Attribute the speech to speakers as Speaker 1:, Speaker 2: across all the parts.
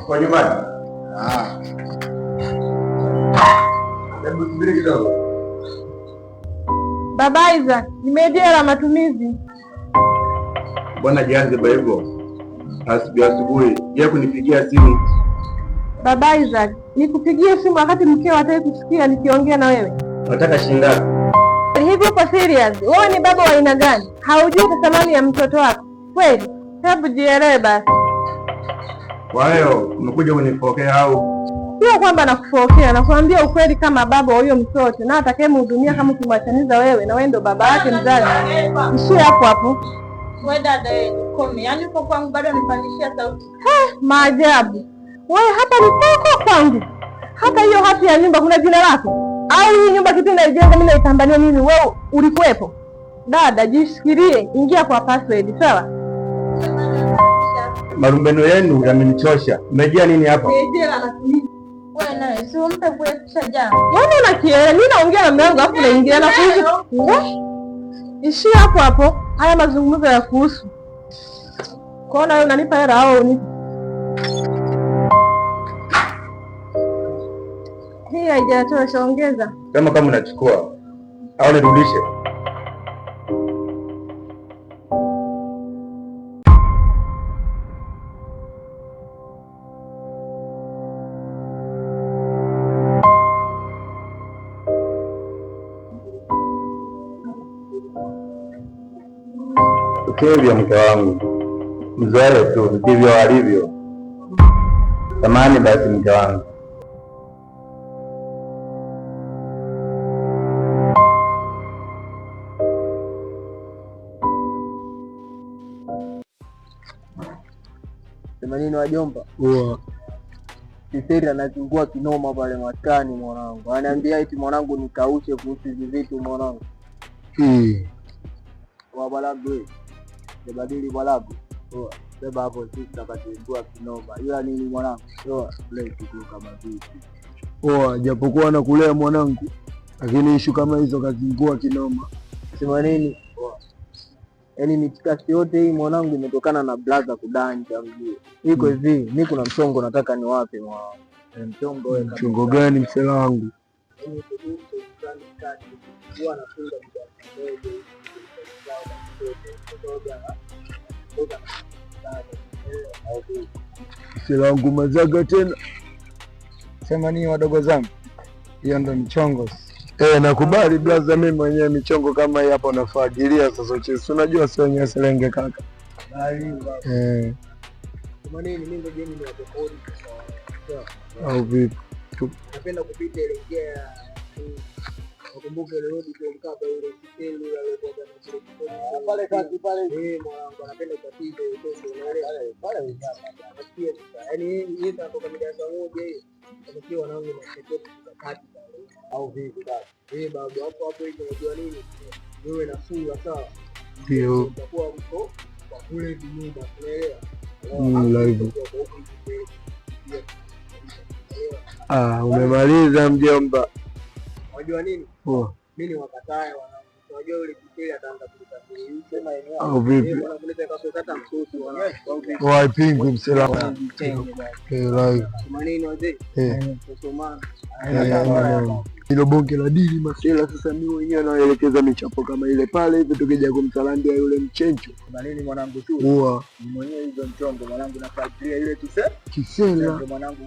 Speaker 1: Kwa nyumbani? Hebu subiri kidogo.
Speaker 2: Baba Isaac, nimejea la matumizi.
Speaker 1: Bwana jianze hivyo. Asubuhi je kunipigia simu?
Speaker 2: Baba Isaac, nikupigie simu wakati mkeo hataki kusikia nikiongea na wewe?
Speaker 1: Nataka shilingi ngapi?
Speaker 2: Hivi uko serious? Wewe ni baba wa aina gani? Haujui thamani ya mtoto wako kweli? Hebu jielewe basi.
Speaker 1: Kwa hiyo umekuja kunipokea au?
Speaker 2: Sio kwamba nakufokea, nakwambia ukweli kama baba wa huyo mtoto na atakayemhudumia kama ukimwachaniza wewe na wewe ndo baba yake mzazi. Ishie hapo hapo.
Speaker 3: Wewe dada yetu, kome. Yaani uko kwangu bado unipandishia sauti.
Speaker 2: Maajabu. Wewe hapa ni kwako kwangu. Hata hiyo hati ya nyumba kuna jina lako? Au hii nyumba kitu inaijenga mimi naitambania mimi, wewe ulikuwepo? Dada, jishikilie, ingia kwa password, sawa?
Speaker 1: Marumbeno yenu yamenichosha. Umejia nini hapa?
Speaker 3: Wewe naye si umpe kuepusha jambo.
Speaker 2: Wewe unakielewa? Mimi naongea na mume wangu afu naingia na kuhusu. Ishia hapo hapo. Haya mazungumzo ya kuhusu. Kwaona wewe unanipa hela au ni? Hii haijatosha, ongeza.
Speaker 1: Sema kama unachukua au nirudishe. Ukivyo mke wangu, mzoe tu ndivyo alivyo. Tamani basi mke wangu.
Speaker 4: Semanini wajomba. Kiseri anazingua kinoma pale maskani mwanangu. Ananiambia eti mwanangu nikaushe kuhusu hivi vitu mwanangu. Wa balagu wewe. Badili balagu. Beba hapo sisi tutakazingua kinoma. Ila nini mwanangu? Play kitu kama vipi.
Speaker 5: Japokuwa nakulea mwanangu, lakini ishu kama hizo kazingua kinoma.
Speaker 4: Semanini. Yaani mitikasi yote hii mwanangu imetokana na blaza kudanja mjue. Iko hivi, mimi kuna mchongo nataka niwape mwanangu. Mchongo wewe.
Speaker 5: Mchongo gani msela wangu? Msela wangu mazaga tena.
Speaker 4: Sema nini wadogo zangu? Hiyo ndo mchongo.
Speaker 5: Nakubali blaza, mimi mwenyewe michongo kama hii hapo nafagilia sasa chesi. Unajua sio wenyewe selenge kaka.
Speaker 4: Kama nini mimi ngoje ni wakodi sasa.
Speaker 5: Au vipi?
Speaker 4: Napenda kupita ile njia. Nakumbuka ile road kwa Mkapa ile hoteli ile kwa pale kati pale. Mwanangu anapenda kupita ile pesa ile pale pale. Yaani hii ndio mida ya moja hiyo. Nikiwa wanangu na seketi kati au vipi basi. Babu hapo hapo hiyo unajua nini? Wewe na sura sawa.
Speaker 5: Ndio.
Speaker 4: Utakuwa mko kwa kule nyumba unaelewa?
Speaker 5: Live. Umemaliza mjomba.
Speaker 4: Unajua nini? Mimi wakatae wanangu. Unajua yule kitele ataanza kulikabili. Sema eneo.
Speaker 5: Au vipi?
Speaker 4: Unakuleta kwa kata mtoto wanangu.
Speaker 5: Wai pingu msela wangu. Live.
Speaker 4: Maneno wazee. Kusomana.
Speaker 5: Hilo bonge la dili masela sasa mimi mwenyewe naelekeza michapo kama ile pale hivi tukija kumsalandia yule mchencho.
Speaker 4: Maneno mwanangu tu. Mwenyewe hizo mchongo mwanangu nafuatilia ile
Speaker 5: kisela.
Speaker 4: Mwanangu.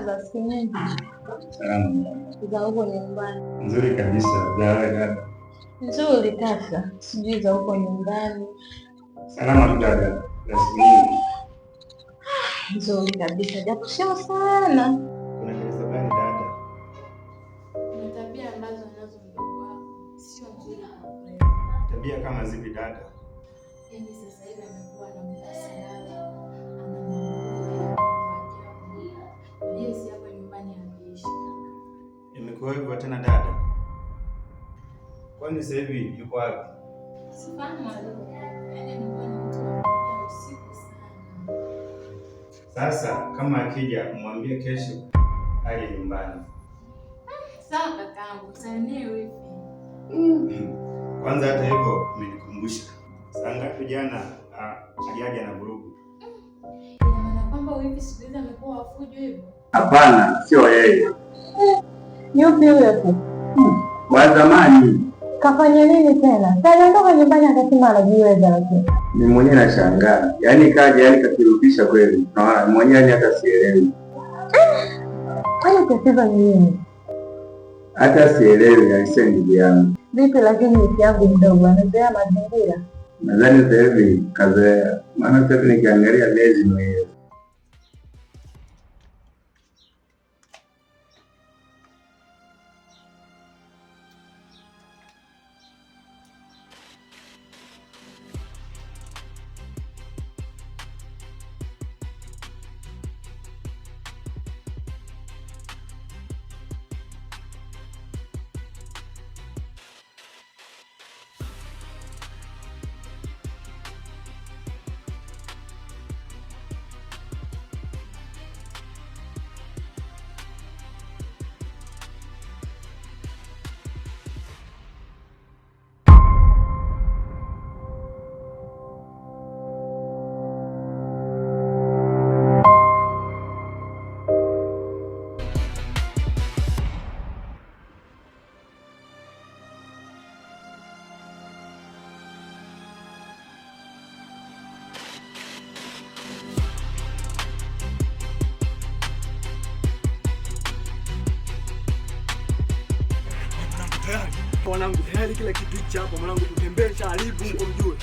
Speaker 3: Za sinyingi.
Speaker 1: Salamu.
Speaker 3: Za huko nyumbani.
Speaker 1: Nzuri kabisa. Dada.
Speaker 3: Nzuri kaka. Sijui za huko nyumbani.
Speaker 1: Salama dada. Rasmi.
Speaker 3: Nzuri kabisa. Japo sio sana.
Speaker 1: Kuna kitu gani dada?
Speaker 3: Kuna tabia ambazo anazo mdogo wako sio nzuri kwa kweli.
Speaker 1: Tabia kama zipi dada?
Speaker 3: Yaani sasa hivi amekuwa na mtasiana. Yes, hapa nyumbani anaishi.
Speaker 1: Imekuwa hivyo tena dada? Kwani sasa hivi yuko wapi?
Speaker 3: Sifahamu alipo. Yaani nyumbani mtu anakuja usiku sana.
Speaker 1: Sasa kama akija mwambie kesho aje nyumbani.
Speaker 3: Sawa kakaangu, msalimie wifi.
Speaker 1: Kwanza hata hivyo umenikumbusha. Saa ngapi jana aliaja na vurugu?
Speaker 3: Ina maana kwamba wifi siku hizi amekuwa wafujo hivyo?
Speaker 1: Hapana, sio yeye.
Speaker 2: Yupi huyo tu?
Speaker 1: Wa zamani.
Speaker 2: Kafanya nini tena? Aliondoka nyumbani akasema anajiweza lakini.
Speaker 1: Ni mwenyewe nashangaa. Yaani kaja kakirudisha kweli. Na mwenyewe hata sielewi.
Speaker 2: Kwani tatizo ni nini?
Speaker 1: Hata sielewi, alisema ndugu yangu.
Speaker 2: Vipi lakini wiki yangu mdogo amezoea mazingira?
Speaker 1: Nadhani sasa hivi kazoea. Maana sasa nikiangalia lezi mwenyewe.
Speaker 5: Mwanangu tayari kila kitu hichi hapa mwanangu, tutembee haribu huko mjue.